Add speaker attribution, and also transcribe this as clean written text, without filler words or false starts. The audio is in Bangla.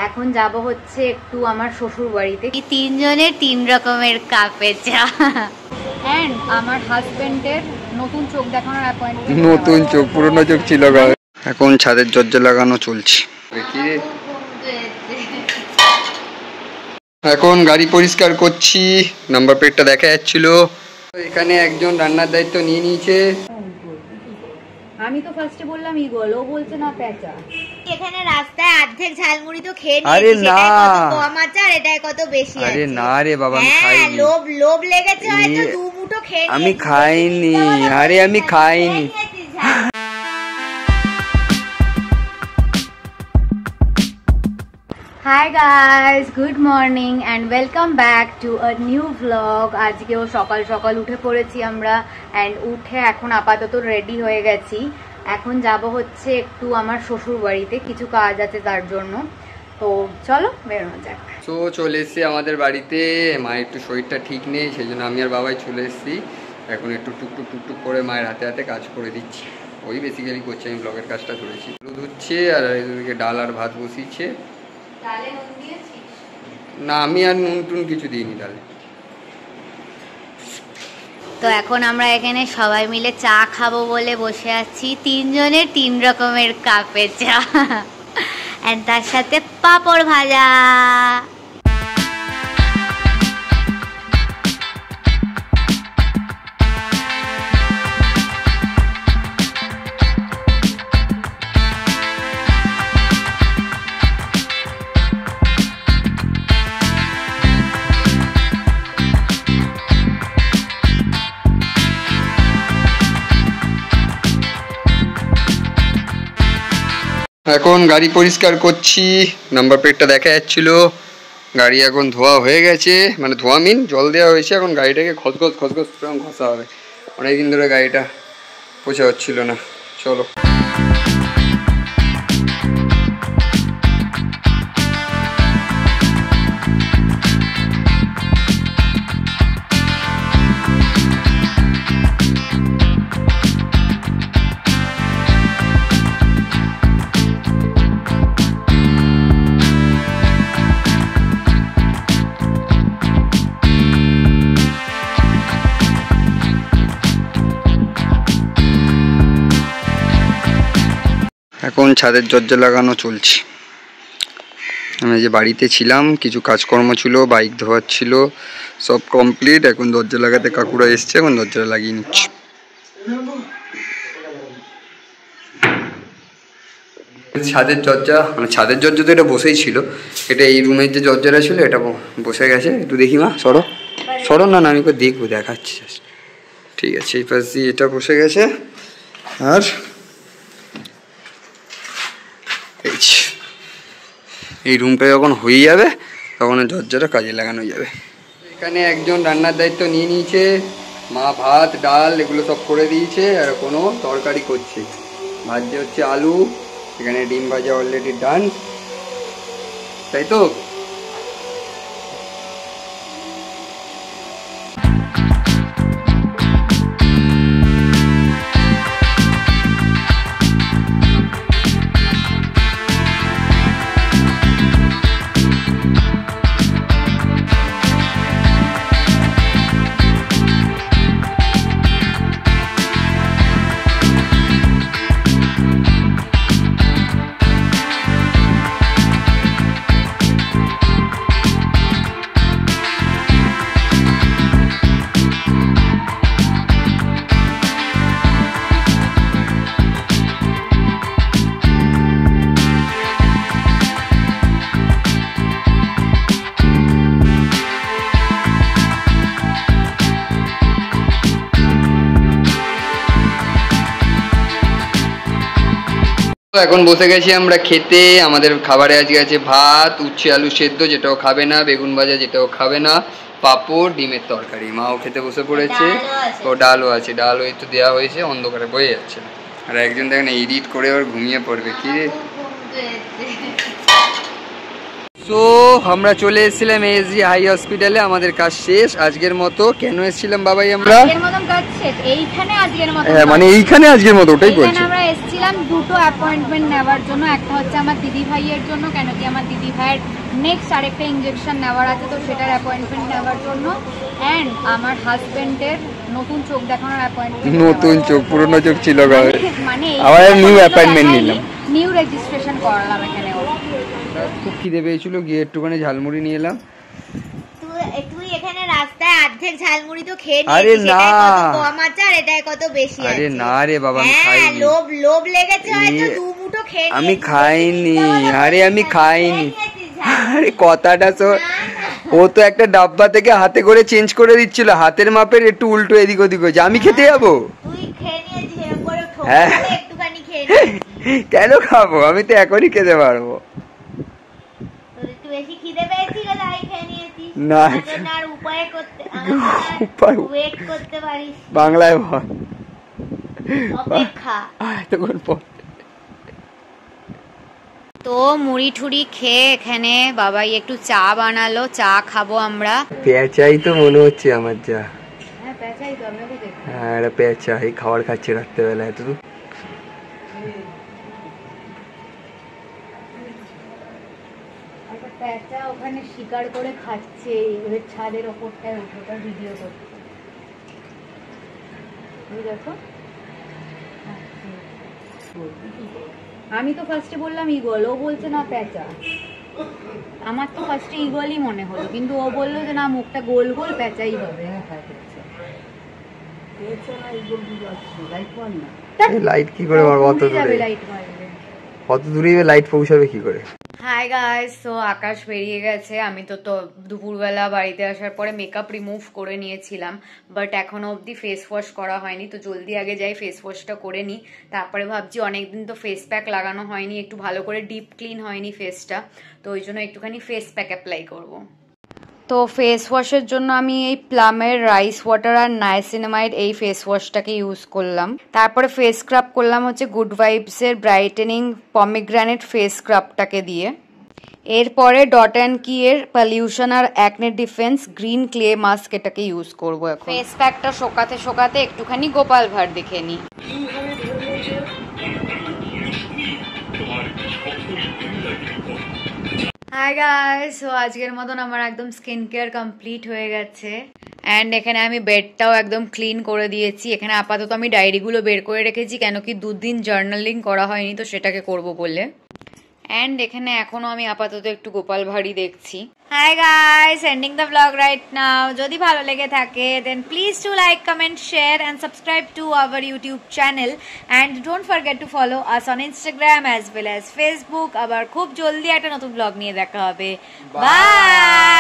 Speaker 1: এখন যাব হচ্ছে একটু আমার শ্বশুর বাড়িতে। তিনজনের তিন রকমের কাপে চা। এন্ড আমার হাজবেন্ডের নতুন চোখ দেখানোর অ্যাপয়েন্টমেন্ট।
Speaker 2: নতুন চোখ, পুরনো চোখ ছিল। এখন ছাদের দরজা লাগানো চলছে। এখন গাড়ি পরিষ্কার করছি, নাম্বার প্লেটটা দেখা যাচ্ছিল। এখানে একজন রান্নার দায়িত্ব নিয়ে নিয়েছে।
Speaker 1: আমি তো ফার্স্টে বললাম ইগল, ও বলছে না পেঁচা। এখানে রাস্তায় অর্ধেক ঝালমুড়ি তো খেয়ে নিয়েছি।
Speaker 2: আরে না,
Speaker 1: কত কম আছে আর এটাই কত বেশি আছে।
Speaker 2: আরে না রে বাবা, আমি খাইনি।
Speaker 1: লোভ লেগেছে হয়তো, দু মুঠো খেয়ে নিয়েছি।
Speaker 2: আমি খাইনি, আরে আমি খাইনি।
Speaker 1: Hi guys, good morning and welcome back to a new vlog. আজকেও সকাল সকাল উঠে পড়েছি আমরা, and উঠে এখন আপাতত রেডি হয়ে গেছি। এখন যাব হচ্ছে একটু আমার শ্বশুর বাড়িতে, কিছু কাজ আছে তার জন্য। তো চলো বেরোনো যাক।
Speaker 2: তো চলে এসেছি আমাদের বাড়িতে। মায়ের একটু শরীরটা ঠিক নেই, সেই জন্য আমি আর বাবাই চলে এসেছি। এখন একটু টুকটুক করে মায়ের হাতে হাতে কাজ করে দিচ্ছি। ওই বেসিক্যালি করছে, আমি ব্লগের কাজটা ধরেছি। দুধ হচ্ছে আর এদিকে ডাল আর ভাত বসিয়েছে। না, আমি আর নুন টুন কিছু দিইনি ডালে।
Speaker 1: তো এখন আমরা এখানে সবাই মিলে চা খাবো বলে বসে আছি, তিনজনের তিন রকমের কাপে চা, এন্ড তার সাথে পাঁপড় ভাজা।
Speaker 2: এখন গাড়ি পরিষ্কার করছি, নাম্বার প্লেটটা দেখা যাচ্ছিল। গাড়ি এখন ধোয়া হয়ে গেছে, মানে ধোয়া মিন জল দেওয়া হয়েছে। এখন গাড়িটাকে খসখস ঘষা হবে। অনেকদিন ধরে গাড়িটা পোছা হচ্ছিল না। চলো। এখন ছাদের দরজা লাগানো চলছে। আমি যে বাড়িতে ছিলাম, কিছু কাজকর্ম ছিল, বাইক ধোয়ার ছিল, সব কমপ্লিট। এখন দরজা লাগাতে কাকুরা এসছে, এখন দরজাটা লাগিয়ে নিচ্ছি। ছাদের দরজা, মানে ছাদের দরজা তো এটা বসেই ছিল। এটা এই রুমের যে দরজাটা ছিল এটা বসে গেছে। একটু দেখি মা, সরো না, আমি দেখবো, দেখাচ্ছি। ঠিক আছে, এই পাশ দিয়ে এটা বসে গেছে। আর এই রুমটা যখন হয়ে যাবে তখন দরজাটা কাজে লাগানো যাবে। এখানে একজন রান্নার দায়িত্ব নিয়ে নিয়েছে। মা ভাত ডাল এগুলো সব করে দিয়েছে, আর কোনো তরকারি করছে। ভাজছে হচ্ছে আলু, এখানে ডিম ভাজা অলরেডি ডান, তাই তো। এখন বসে গেছি আমরা খেতে। আমাদের খাবারে আজকে আছে ভাত, উচ্ছে আলু সেদ্ধ যেটাও খাবে না, বেগুন ভাজা যেটাও খাবে না, পাঁপড়, ডিমের তরকারি। মাও খেতে বসে পড়েছে। ও ডালও আছে, ডালও একটু দেওয়া হয়েছে, অন্ধকারে বয়ে যাচ্ছে। আর একজন দেখেন এডিট করে ওর ঘুমিয়ে পড়বে। কি রে? তো আমরা চলে এসেছিলাম এসজি হাই হসপিটালে, আমাদের কাজ শেষ আজকের মতো। কেন এসেছিলাম বাবাই আমরা?
Speaker 1: আজকের মতন কাজ শেষ, এইখানে আজকের মতো।
Speaker 2: হ্যাঁ মানে এইখানে আজকের মতো, ওটাই বলছি।
Speaker 1: আমরা এসেছিলাম দুটো অ্যাপয়েন্টমেন্ট নেওয়ার জন্য। একটা হচ্ছে আমার দিদি ভাইয়ের জন্য, কেন কি আমার দিদি ভাইয়ের নেক্সট আরেকটা ইনজেকশন নেওয়ার আছে, তো সেটার অ্যাপয়েন্টমেন্ট নেওয়ার জন্য। অ্যান্ড আমার হাজবেন্ডের নতুন চোখ দেখানোর অ্যাপয়েন্টমেন্ট।
Speaker 2: নতুন চোখ, পুরনো চোখ ছিল
Speaker 1: মানে
Speaker 2: আবার নিউ অ্যাপয়েন্টমেন্ট নিলাম,
Speaker 1: নিউ রেজিস্ট্রেশন করালাম এখানে।
Speaker 2: খুব খিদে পেয়েছিল, গিয়ে একটুখানি ঝালমুড়ি নিয়ে এলাম।
Speaker 1: তুই এখানে রাস্তায় অর্ধেক ঝালমুড়ি তো খেয়ে নিয়েছিস।
Speaker 2: আরে না,
Speaker 1: কত কম আছে আর এটাই কত বেশি আছে।
Speaker 2: আরে না রে বাবা, আমি খাইনি।
Speaker 1: লোভ লেগেছে হয়তো, দু মুঠো খেয়ে
Speaker 2: আমি খাইনি। আরে আমি খাইনি, আরে কথাটা তো, ও তো একটা ডাব্বা থেকে হাতে করে চেঞ্জ করে দিচ্ছিল, হাতের মাপের একটু উল্টো এদিক ওদিক হয়েছে। আমি খেতে যাবো?
Speaker 1: তুই খেয়ে নিয়েছিস এরকম করে,
Speaker 2: হ্যাঁ
Speaker 1: একটুখানি খেয়ে নিয়েছিস।
Speaker 2: কেন খাবো, আমি তো এখনই খেতে পারবো।
Speaker 1: একটু বেশি খিদে পেয়েছিল তাই খেয়ে নিয়েছিস।
Speaker 2: না
Speaker 1: আর উপায় করতে, ওয়েট করতে পারিস।
Speaker 2: বাংলায় বল,
Speaker 1: অপেক্ষা।
Speaker 2: এতক্ষণ পর
Speaker 1: তো মুড়ি ঠুড়ি খেয়ে এখানে বাবাই একটু চা বানালো, চা খাবো আমরা।
Speaker 2: পেঁচাই তো মনে হচ্ছে আমার, যা।
Speaker 1: হ্যাঁ পেঁচাই তো, আমি ওকে দেখি।
Speaker 2: হ্যাঁ এটা পেঁচা, এই খাবার খাচ্ছে রাত্রেবেলা এত দূর।
Speaker 1: একটা পেঁচা ওখানে শিকার করে খাচ্ছে, ওদের ছাদের ওপরটায় উঠে, ওটা ভিডিও করছে। দেখো, আমি তো ফার্স্টে বললাম ঈগল, ও বলছে না পেঁচা। আমার তো ফার্স্টে ঈগলই মনে হলো, কিন্তু ও বললো যে না মুখটা গোল গোল, পেঁচাই হবে।
Speaker 2: লাইট কি করে মারবো অত দূরে? অত দূরে লাইট পৌঁছাবে কি করে?
Speaker 1: হাই গাইস, তো আকাশ বেরিয়ে গেছে। আমি তো দুপুরবেলা বাড়িতে আসার পরে মেকআপ রিমুভ করে নিয়েছিলাম, বাট এখনো অবধি ফেস ওয়াশ করা হয়নি। তো জলদি আগে যাই ফেস ওয়াশটা করে নিই। তারপরে ভাবছি অনেকদিন তো ফেস প্যাক লাগানো হয়নি, একটু ভালো করে ডিপ ক্লিন হয়নি ফেসটা, তো ওই জন্য একটুখানি ফেস প্যাক অ্যাপ্লাই করবো। তো ফেস ওয়াশের জন্য আমি এই প্লামের রাইস ওয়াটার আর নাইসিনামাইড এই ফেস ওয়াশটাকে ইউজ করলাম। তারপরে ফেস স্ক্রাব করলাম হচ্ছে গুড ভাইবসের ব্রাইটেনিং পমিগ্রানেট ফেস স্ক্রাবটাকে দিয়ে। এরপরে ডট অ্যান্ড কি এর পলিউশন আর acne defence green clay mask, এটাকে ইউজ করবো এখন। ফেস প্যাকটা শোকাতে শোকাতে একটুখানি গোপাল ভাঁড় দেখে নিই। হাই গাইস, সো আজকের মতন আমার একদম স্কিন কেয়ার কমপ্লিট হয়ে গেছে। অ্যান্ড এখানে আমি বেডটাও একদম ক্লিন করে দিয়েছি। এখানে আপাতত আমি ডায়েরিগুলো বের করে রেখেছি, কেন কি 2 দিন জার্নালিং করা হয়নি, তো সেটাকে করব বলে। অ্যান্ড এখানে এখনো আমি আপাতত একটু গোপাল ভাঁড়ই দেখছি। Hi guys, ending the blog right now. যদি ভালো লেগে থাকে then please to like, comment, share and subscribe to our YouTube channel. And don't forget to follow us on Instagram as well as Facebook. আবার খুব জলদি একটা নতুন ব্লগ নিয়ে দেখা হবে। বাই।